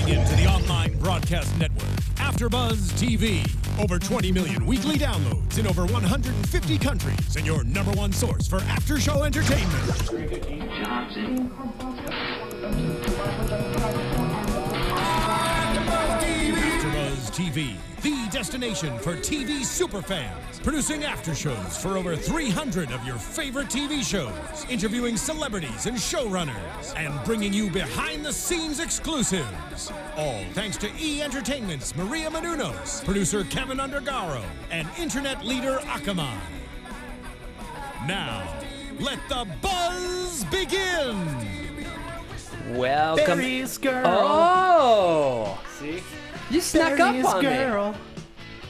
Tuning in to the online broadcast network, AFTERBUZZ TV. Over 20 million weekly downloads in over 150 countries, and your #1 source for after-show entertainment. AFTERBUZZ TV, the destination for TV superfans. Producing aftershows for over 300 of your favorite TV shows, interviewing celebrities and showrunners, and bringing you behind-the-scenes exclusives. All thanks to E! Entertainment's Maria Menounos, producer Kevin Undergaro, and internet leader Akamai. Now, let the buzz begin! Welcome. Berry's girl. Oh! See? You snuck Berry's up on girl. me.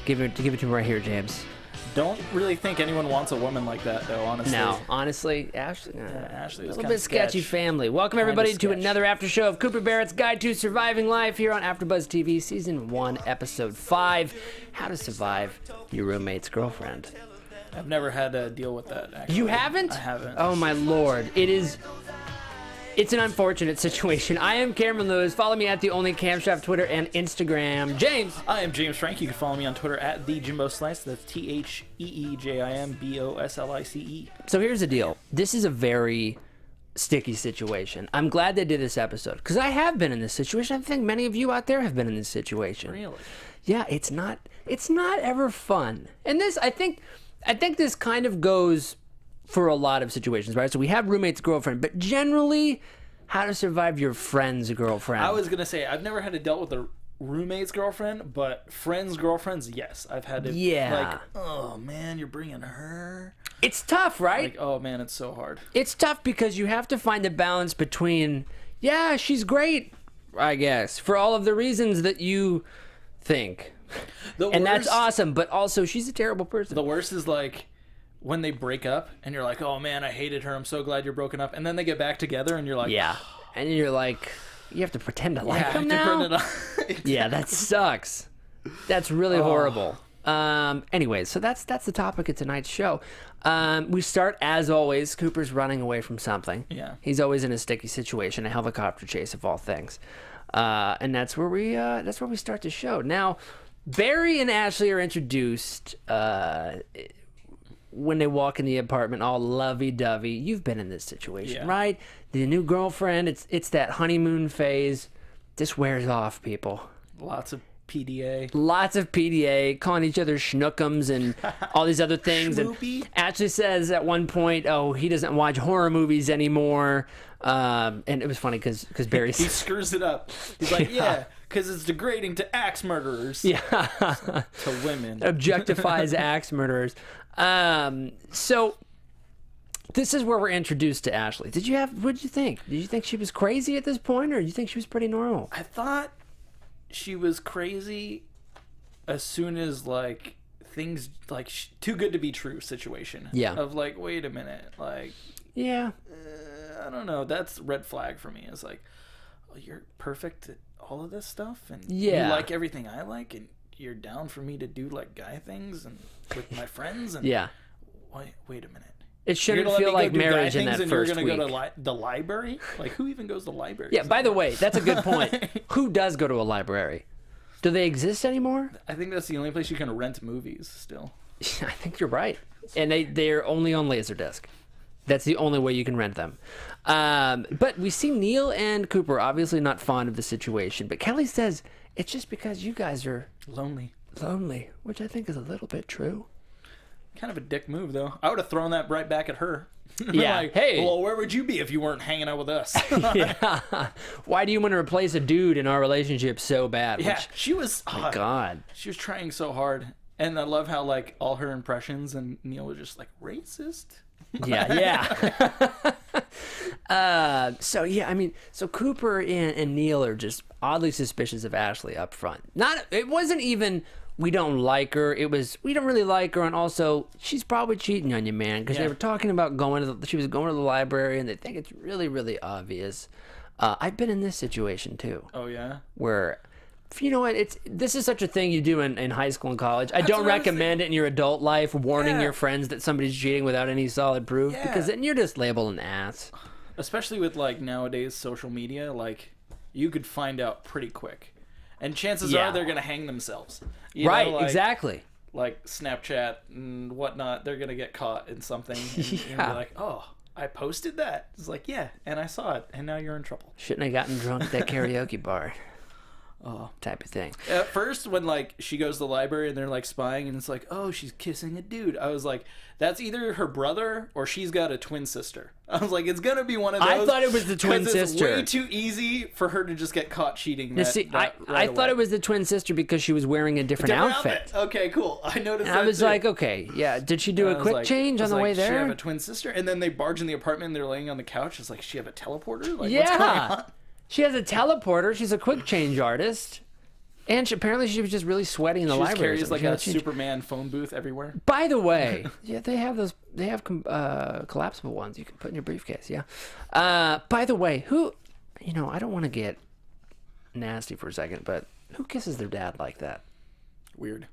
Give it to me right here, James. Don't really think anyone wants a woman like that, though, honestly. No, honestly, Ashley, Ashley a was little kinda bit sketchy sketch. family. Welcome, everybody, to sketch. another after show of Cooper Barrett's Guide to Surviving Life here on AfterBuzz TV, Season 1, Episode 5, How to Survive Your Roommate's Girlfriend. I've never had to deal with that, actually. You haven't? I haven't. Oh, my Lord. It's an unfortunate situation. I am Cameron Lewis. Follow me at The Only Cam Shop, Twitter and Instagram. James. I am James Franck. You can follow me on Twitter at TheJimboSlice. That's TheJimboSlice. So here's the deal. This is a very sticky situation. I'm glad they did this episode because I have been in this situation. I think many of you out there have been in this situation. Really? Yeah, it's not ever fun. And this, I think this kind of goes for a lot of situations, right? So we have roommate's girlfriend, but generally, how to survive your friend's girlfriend. I was going to say, I've never had to deal with a roommate's girlfriend, but friends' girlfriends, yes. I've had to, like, oh, man, you're bringing her. It's tough, right? Like, oh, man, it's so hard. It's tough because you have to find the balance between, yeah, she's great, I guess, for all of the reasons that you think. And that's awesome, but also she's a terrible person. The worst is, like, when they break up and you're like, oh man, I hated her, I'm so glad you're broken up, and then they get back together and you're like, yeah, and you're like, you have to pretend to like them now. Yeah, that sucks. That's really horrible. Anyways, so that's the topic of tonight's show. We start, as always, Cooper's running away from something. Yeah, he's always in a sticky situation, a helicopter chase of all things, and that's where we start the show. Now, Barry and Ashley are introduced when they walk in the apartment, all lovey-dovey. You've been in this situation, right? The new girlfriend, it's that honeymoon phase. This wears off, people. Lots of PDA. Lots of PDA, calling each other schnookums and all these other things. And Ashley says at one point, oh, he doesn't watch horror movies anymore. And it was funny because Barry... he screws it up. He's like, yeah, because it's degrading to axe murderers. Yeah. To women. Objectifies axe murderers. So this is where we're introduced to Ashley. What did you think? Did you think she was crazy at this point, or did you think she was pretty normal? I thought she was crazy as soon as, like, things, like, too good to be true situation. Yeah. Of, like, wait a minute, like... Yeah. I don't know. That's red flag for me. It's like, oh, you're perfect at all of this stuff, and you like everything I like, and you're down for me to do, like, guy things and with my friends, and wait a minute. It shouldn't feel like marriage in that first week. You're gonna go to the library? Like, who even goes to libraries? Yeah, by the way, that's a good point. Who does go to a library? Do they exist anymore? I think that's the only place you can rent movies still. I think you're right. And they're only on Laserdisc. That's the only way you can rent them. But we see Neil and Cooper obviously not fond of the situation. But Kelly says it's just because you guys are lonely, which I think is a little bit true. Kind of a dick move, though. I would have thrown that right back at her. Yeah. Like, hey. Well, where would you be if you weren't hanging out with us? Yeah. Why do you want to replace a dude in our relationship so bad? Yeah. She was. Oh my God. She was trying so hard, and I love how, like, all her impressions and Neil was just like racist. Yeah. So Cooper and Neil are just oddly suspicious of Ashley up front. It wasn't even we don't like her. It was we don't really like her, and also she's probably cheating on you, man. Because they were talking about she was going to the library, and they think it's really, really obvious. I've been in this situation too. Oh yeah. Where you know what? This is such a thing you do in high school and college. I don't recommend it in your adult life, warning your friends that somebody's cheating without any solid proof, because then you're just labeled an ass. Especially with like nowadays social media, like you could find out pretty quick. And chances are they're going to hang themselves. Right, exactly. Like Snapchat and whatnot, they're going to get caught in something. And be like, oh, I posted that. It's like, yeah, and I saw it, and now you're in trouble. Shouldn't have gotten drunk at that karaoke bar. Type of thing. At first, when like she goes to the library and they're like spying, and it's like, oh, she's kissing a dude. I was like, that's either her brother or she's got a twin sister. I was like, it's gonna be one of those. I thought it was the twin sister. It's way too easy for her to just get caught cheating. I thought it was the twin sister because she was wearing a different outfit. Okay, cool. I noticed. And I was like, okay, yeah. Did she do a quick change on the way there? She have a twin sister, and then they barge in the apartment and they're laying on the couch. It's like, she have a teleporter? Like, what's going on? She has a teleporter. She's a quick change artist. And apparently she was just really sweaty in the library. She carries like a Superman phone booth everywhere. By the way, yeah, they have those. They have collapsible ones you can put in your briefcase. Yeah. By the way, I don't want to get nasty for a second, but who kisses their dad like that? Weird.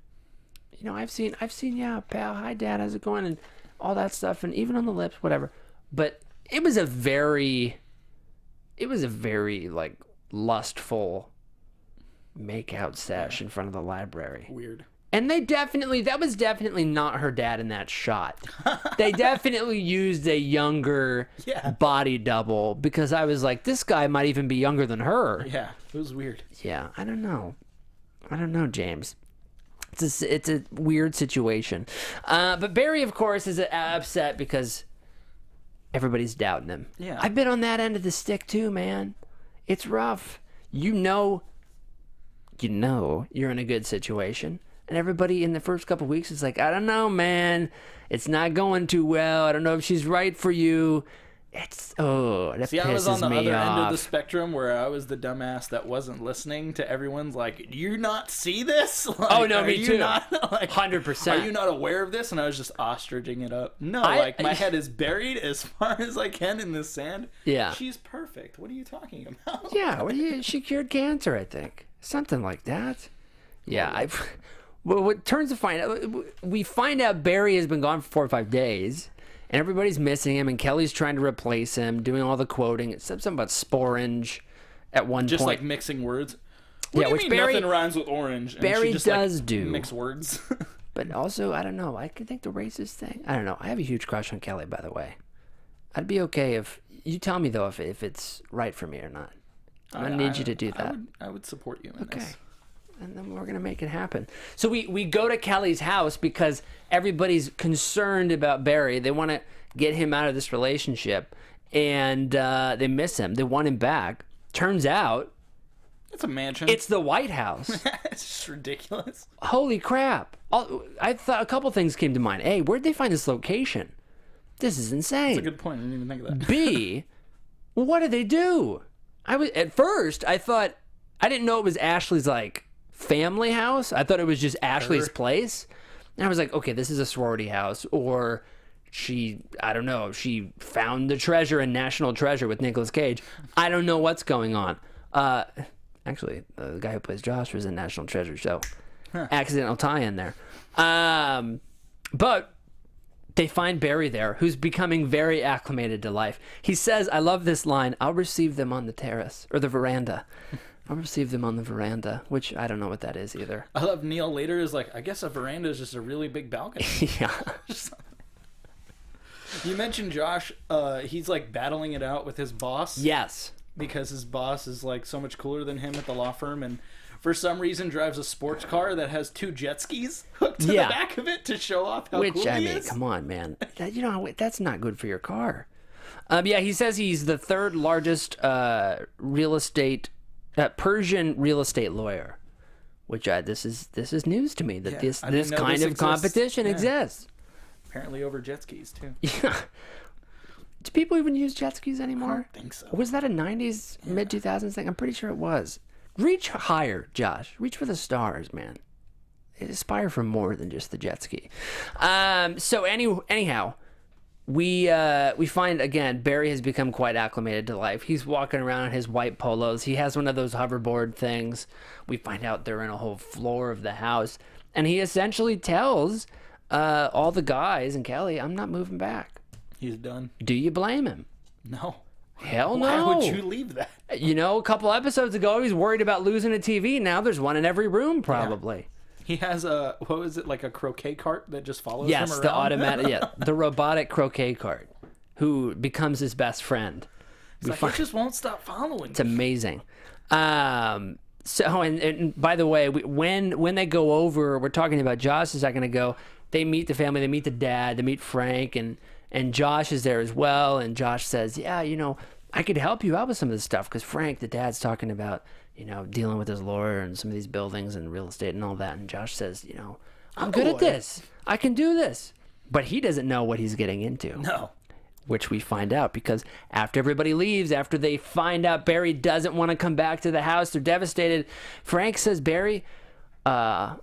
I've seen. Yeah, pal. Hi, dad. How's it going? And all that stuff, and even on the lips, whatever. But it was a very like lustful make-out sesh in front of the library. Weird. And that was definitely not her dad in that shot. They definitely used a younger body double, because I was like, this guy might even be younger than her. Yeah, it was weird. Yeah, I don't know, James. It's a weird situation. But Barry, of course, is upset because everybody's doubting him. Yeah. I've been on that end of the stick too, man. It's rough. You know you're in a good situation, and everybody in the first couple of weeks is like, I don't know, man, it's not going too well. I don't know if she's right for you. That pisses me off. I was on the other end of the spectrum where I was the dumbass that wasn't listening to everyone's like, do you not see this? Like, oh no, me too. 100%. Are you not aware of this? And I was just ostriching it up. No, my head is buried as far as I can in this sand. Yeah. She's perfect. What are you talking about? Yeah, she cured cancer, I think. Something like that. Yeah, what turns to find out, we find out Barry has been gone for 4 or 5 days, and everybody's missing him, and Kelly's trying to replace him, doing all the quoting. It said something about sporange at one point. Just like mixing words. What do you mean Barry, nothing rhymes with orange? And Barry she just, does do. Mix words. But also, I don't know. I could think the racist thing. I don't know. I have a huge crush on Kelly, by the way. I'd be okay if you tell me though if it's right for me or not. I need you to do that. I would support you in this. And then we're going to make it happen. So we go to Kelly's house because everybody's concerned about Barry. They want to get him out of this relationship, and they miss him. They want him back. Turns out it's a mansion. It's the White House. It's just ridiculous. Holy crap. I thought a couple things came to mind. A, where'd they find this location? This is insane. That's a good point. I didn't even think of that. B, what did they do? At first, I thought, I didn't know it was Ashley's, like, family house. I thought it was just Ashley's place. And I was like, okay, this is a sorority house. Or she found the treasure in National Treasure with Nicolas Cage. I don't know what's going on. Actually, the guy who plays Josh was in National Treasure, so accidental tie-in there. But they find Barry there, who's becoming very acclimated to life. He says, I love this line, I'll receive them on the terrace, or the veranda. I'll receive them on the veranda, which I don't know what that is either. I love Neil later is like, I guess a veranda is just a really big balcony. Yeah. You mentioned Josh, he's like battling it out with his boss. Yes. Because his boss is like so much cooler than him at the law firm, and for some reason drives a sports car that has 2 jet skis hooked to the back of it to show off how cool he is. Come on, man. That's not good for your car. He says he's the 3rd largest Persian real estate lawyer, which this is news to me that this kind of competition exists. Apparently over jet skis too. Yeah. Do people even use jet skis anymore? I don't think so. Was that a 90s, mid-2000s thing? I'm pretty sure it was. Reach higher, Josh. Reach for the stars, man. Aspire for more than just the jet ski. So anyhow, we find, again, Barry has become quite acclimated to life. He's walking around in his white polos. He has one of those hoverboard things. We find out they're in a whole floor of the house. And he essentially tells all the guys and Kelly, I'm not moving back. He's done. Do you blame him? No. Hell no. Why would you leave that? You know, a couple episodes ago, he was worried about losing a TV. Now there's one in every room, probably. Yeah. He has what was it, like a croquet cart that just follows him around? Yes, the automatic, the robotic croquet cart, who becomes his best friend. It's like, it just won't stop following. It's amazing. So, and by the way, when they go over, we're talking about Josh a second ago, they meet the family, they meet the dad, they meet Frank, and Josh is there as well, and Josh says, yeah, you know, I could help you out with some of this stuff, because Frank, the dad's talking about, you know, dealing with his lawyer and some of these buildings and real estate and all that, and Josh says, you know, I'm good at this. I can do this. But he doesn't know what he's getting into. No. Which we find out, because after everybody leaves, after they find out Barry doesn't want to come back to the house, they're devastated. Frank says, Barry, I'm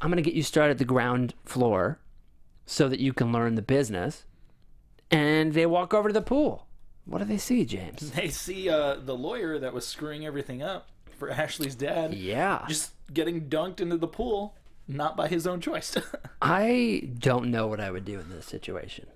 going to get you started at the ground floor so that you can learn the business. And they walk over to the pool. What do they see, James? They see the lawyer that was screwing everything up for Ashley's dad. Yeah. Just getting dunked into the pool, not by his own choice. I don't know what I would do in this situation.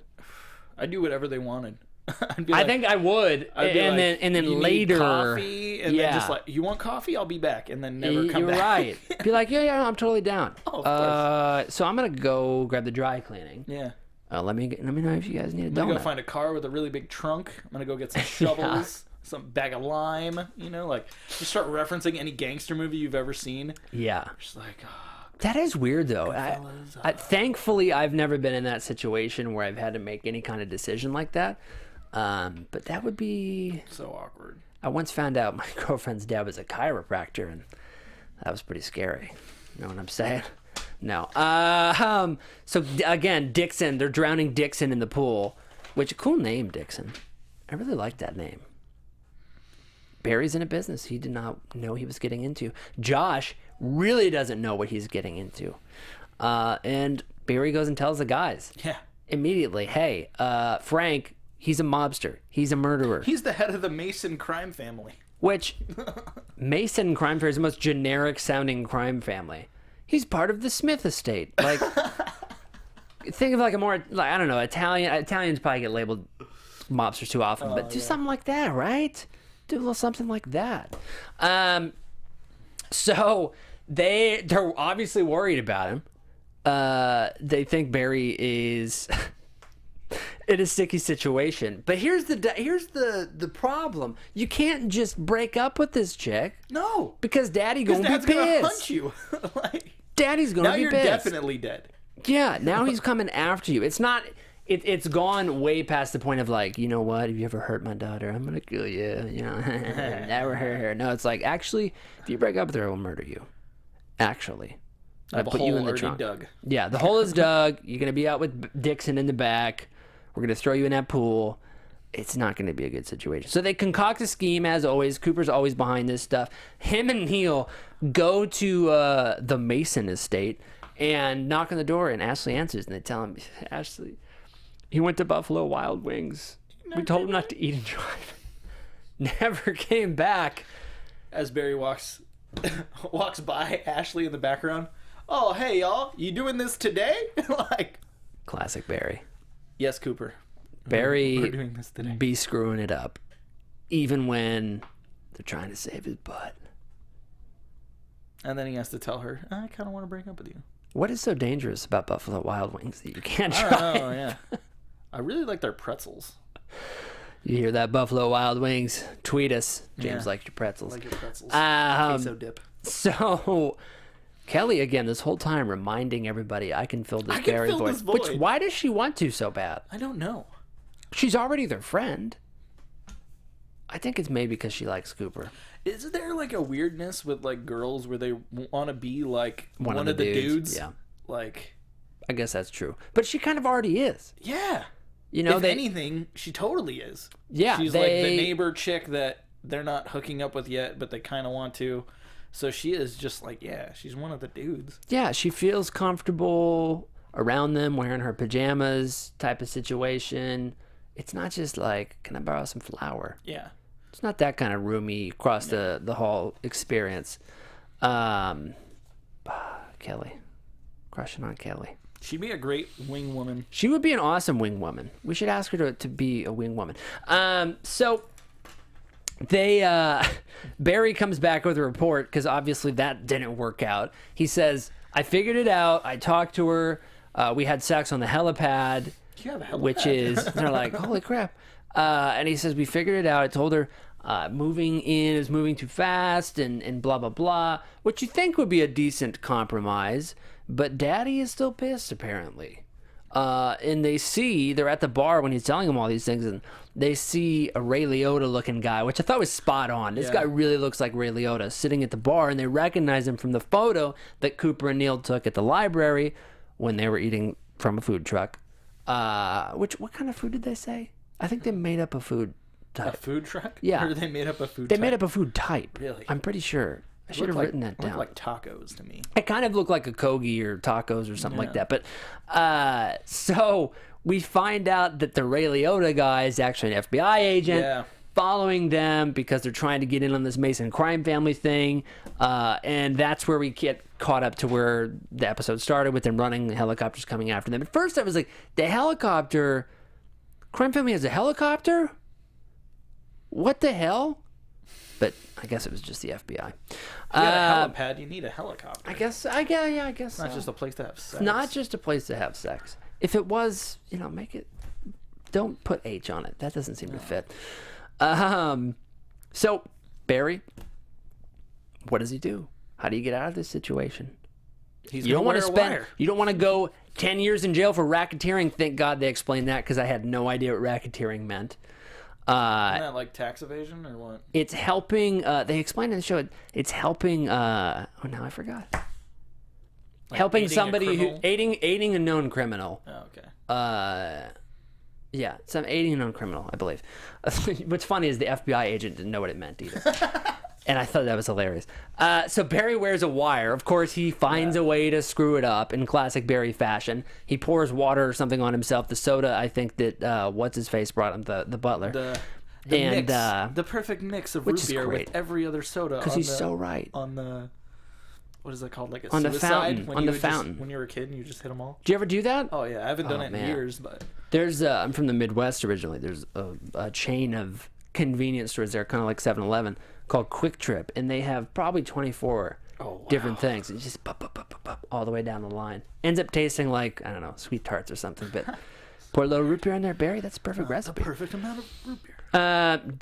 I'd do whatever they wanted. I think I would. And then later, coffee, and then just like, you want coffee? I'll be back, and then never come back. Right. Be like, yeah, I'm totally down. Oh, of course. So I'm gonna go grab the dry cleaning. Yeah. Let me know if you guys need a donut. I'm gonna go find a car with a really big trunk. I'm gonna go get some shovels, some bag of lime. You know, like just start referencing any gangster movie you've ever seen. Yeah. Just like. That is weird, though. Thankfully, I've never been in that situation where I've had to make any kind of decision like that. But that would be so awkward. I once found out my girlfriend's dad was a chiropractor, and that was pretty scary. You know what I'm saying? No. So again, Dixon. They're drowning Dixon in the pool. Which, cool name, Dixon. I really like that name. Barry's in a business he did not know he was getting into. Josh really doesn't know what he's getting into. And Barry goes and tells the guys. Yeah. Immediately, hey, Frank, he's a mobster. He's a murderer. He's the head of the Mason crime family. Which, Mason crime family is the most generic sounding crime family. He's part of the Smith estate. Like, think of like a more, like, I don't know, Italians probably get labeled mobsters too often, but do something like that, right? Do a little something like that. So they're obviously worried about him. They think Barry is in a sticky situation. But here's the problem. You can't just break up with this chick. No, because Daddy's gonna hunt you. Like, Daddy's gonna be pissed. Now you're definitely dead. Yeah, now he's coming after you. It's not. It's gone way past the point of like, you know what? If you ever hurt my daughter, I'm gonna kill you. You know, never hurt her. No, it's like, actually, if you break up with her, I will murder you. Actually, I put you in the trunk. Dug. Yeah, the hole is dug. You're gonna be out with Dixon in the back. We're gonna throw you in that pool. It's not gonna be a good situation. So they concoct a scheme as always. Cooper's always behind this stuff. Him and Neil go to the Mason estate and knock on the door, and Ashley answers, and they tell him, Ashley, he went to Buffalo Wild Wings. We told him not to eat and drive. Never came back. As Barry walks by Ashley in the background. Oh, hey, y'all. You doing this today? Like, classic Barry. Yes, Cooper. Barry We're doing this today. Be screwing it up. Even when they're trying to save his butt. And then he has to tell her, I kind of want to break up with you. What is so dangerous about Buffalo Wild Wings that you can't try? Oh, yeah. I really like their pretzels. You hear that, Buffalo Wild Wings? Tweet us. James likes your pretzels. I like your pretzels. Queso dip. So, Kelly, again, this whole time reminding everybody, I can fill this Barry void. Which, why does she want to so bad? I don't know. She's already their friend. I think it's maybe because she likes Cooper. Is there like a weirdness with like girls where they want to be like one of the dudes? Yeah. Like, I guess that's true. But she kind of already is. Yeah. You know, if anything, she totally is. Yeah. She's like the neighbor chick that they're not hooking up with yet, but they kind of want to. So she is just like, yeah, she's one of the dudes. Yeah, she feels comfortable around them, wearing her pajamas type of situation. It's not just like, can I borrow some flour? Yeah. It's not that kind of roomy across the hall experience. Kelly. Crushing on Kelly. She'd be a great wing woman. She would be an awesome wing woman. We should ask her to be a wing woman. So Barry comes back with a report because obviously that didn't work out. He says, I figured it out. I talked to her. We had sex on the helipad, which is, they're like, holy crap. And he says, we figured it out. I told her moving in is moving too fast and blah, blah, blah, which you think would be a decent compromise. But Daddy is still pissed, apparently. And they're at the bar when he's telling them all these things, and they see a Ray Liotta looking guy, which I thought was spot on. This guy really looks like Ray Liotta sitting at the bar, and they recognize him from the photo that Cooper and Neil took at the library when they were eating from a food truck. What kind of food did they say? I think they made up a food type. A food truck? Yeah. Or they made up a food type? They made up a food type. Really? I'm pretty sure. I should have written that down. It looked like tacos to me. It kind of looked like a Kogi or tacos or something like that. But so we find out that the Ray Liotta guy is actually an FBI agent following them because they're trying to get in on this Mason crime family thing. And that's where we get caught up to where the episode started with them running, the helicopters coming after them. At first I was like, the helicopter, crime family has a helicopter? What the hell? But I guess it was just the FBI. You got a helipad, you need a helicopter. I guess. I guess. It's not just a place to have sex. It's not just a place to have sex. If it was, make it. Don't put H on it. That doesn't seem to fit. So Barry, what does he do? How do you get out of this situation? You don't want to spend. You don't want to go 10 years in jail for racketeering. Thank God they explained that because I had no idea what racketeering meant. Isn't that like tax evasion or what? It's helping. They explained in the show. It's helping. Now I forgot. Like helping somebody aiding a known criminal. Oh, okay. Yeah, aiding a known criminal, I believe. What's funny is the FBI agent didn't know what it meant either. And I thought that was hilarious. So Barry wears a wire. Of course, he finds a way to screw it up in classic Barry fashion. He pours water or something on himself. The soda, I think that what's-his-face brought him, the butler. The mix, the perfect mix of root beer with every other soda. Because he's so right. On the, what is it called? Like a on suicide? On the fountain. When you were a kid and you just hit them all? Did you ever do that? Oh, yeah. I haven't done it in years, but... There's, I'm from the Midwest originally. There's a chain of convenience stores there, kind of like 7-Eleven, called Quick Trip, and they have probably 24 different things. And just all the way down the line. Ends up tasting like, I don't know, sweet tarts or something, but pour a little root beer in there, Barry, that's a perfect recipe. The perfect amount of root beer.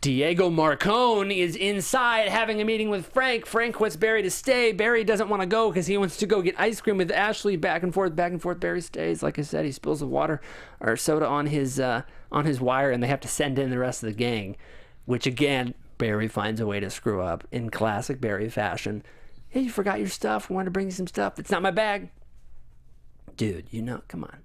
Diego Marcone is inside having a meeting with Frank. Frank wants Barry to stay. Barry doesn't want to go because he wants to go get ice cream with Ashley. Back and forth. Barry stays. Like I said, he spills the water or soda on his wire, and they have to send in the rest of the gang, which again, Barry finds a way to screw up in classic Barry fashion. Hey, you forgot your stuff. I wanted to bring you some stuff. It's not my bag. Dude, come on.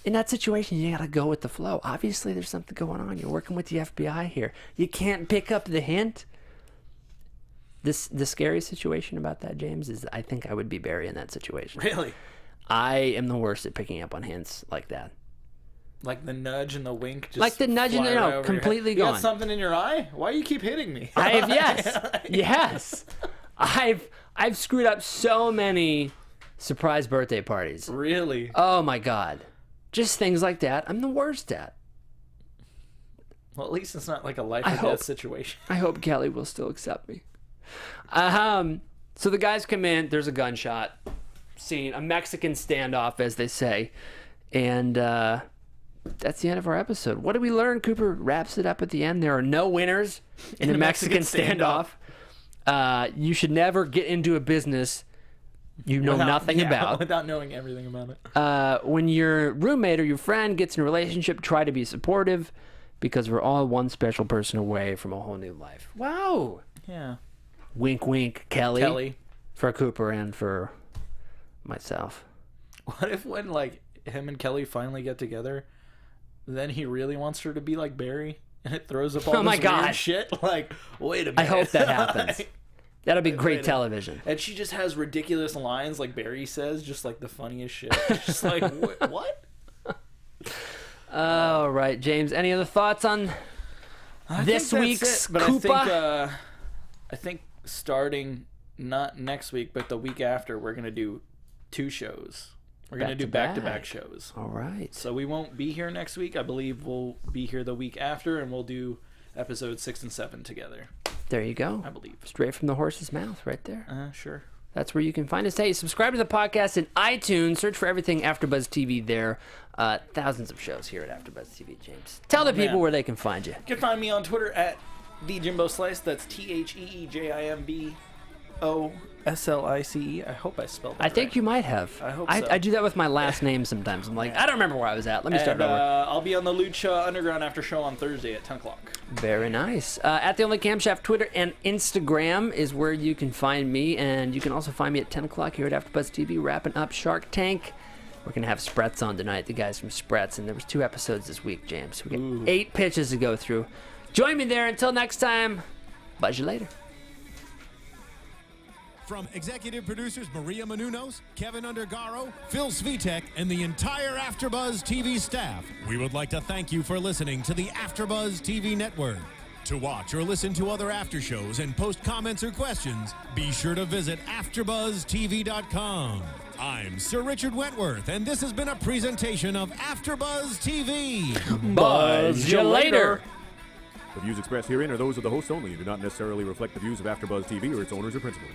In that situation, you gotta go with the flow. Obviously, there's something going on. You're working with the FBI here. You can't pick up the hint. The scary situation about that, James, is I think I would be Barry in that situation. Really? I am the worst at picking up on hints like that. Like the nudge and the wink, just like the nudge and completely gone. You got something in your eye? Why do you keep hitting me? Yes. I've screwed up so many surprise birthday parties. Really? Oh my God. Just things like that. I'm the worst at. Well, at least it's not like a life or death situation. I hope Kelly will still accept me. So the guys come in. There's a gunshot scene, a Mexican standoff, as they say, and that's the end of our episode. What did we learn? Cooper wraps it up at the end. There are no winners in a Mexican standoff. You should never get into a business you know nothing about. Without knowing everything about it. When your roommate or your friend gets in a relationship, try to be supportive because we're all one special person away from a whole new life. Wow. Yeah. Wink, wink, Kelly. For Cooper and for myself. What if when, like, him and Kelly finally get together, then he really wants her to be like Barry and it throws up all this weird shit? Like, wait a minute. I hope that happens. That'll be great television. And she just has ridiculous lines like Barry says, just like the funniest shit. It's just like, what? All right, James. Any other thoughts on this week's Koopa? I think starting not next week, but the week after, we're going to do 2 shows. We're going to do back-to-back shows. All right. So we won't be here next week. I believe we'll be here the week after, and we'll do episodes 6 and 7 together. There you go. I believe. Straight from the horse's mouth right there. Sure. That's where you can find us. Hey, subscribe to the podcast in iTunes. Search for everything AfterBuzz TV there. Thousands of shows here at AfterBuzz TV, James. Tell the people where they can find you. You can find me on Twitter at TheJimboSlice. That's TheeJimboSlice. I hope I spelled that I think right. you might have. I hope so. I do that with my last name sometimes. I'm like, I don't remember where I was at. Let me start over. I'll be on the Lucha Underground After Show on Thursday at 10 o'clock. Very nice. At The Only Camshaft, Twitter and Instagram is where you can find me. And you can also find me at 10 o'clock here at AfterBuzz TV, wrapping up Shark Tank. We're going to have Spretz on tonight, the guys from Spretz. And there was 2 episodes this week, James. We got 8 pitches to go through. Join me there. Until next time, buzz you later. From executive producers Maria Menounos, Kevin Undergaro, Phil Svitek, and the entire AfterBuzz TV staff, we would like to thank you for listening to the AfterBuzz TV network. To watch or listen to other after shows and post comments or questions, be sure to visit AfterBuzzTV.com. I'm Sir Richard Wentworth, and this has been a presentation of AfterBuzz TV. Buzz you later. The views expressed herein are those of the hosts only and do not necessarily reflect the views of AfterBuzz TV or its owners or principals.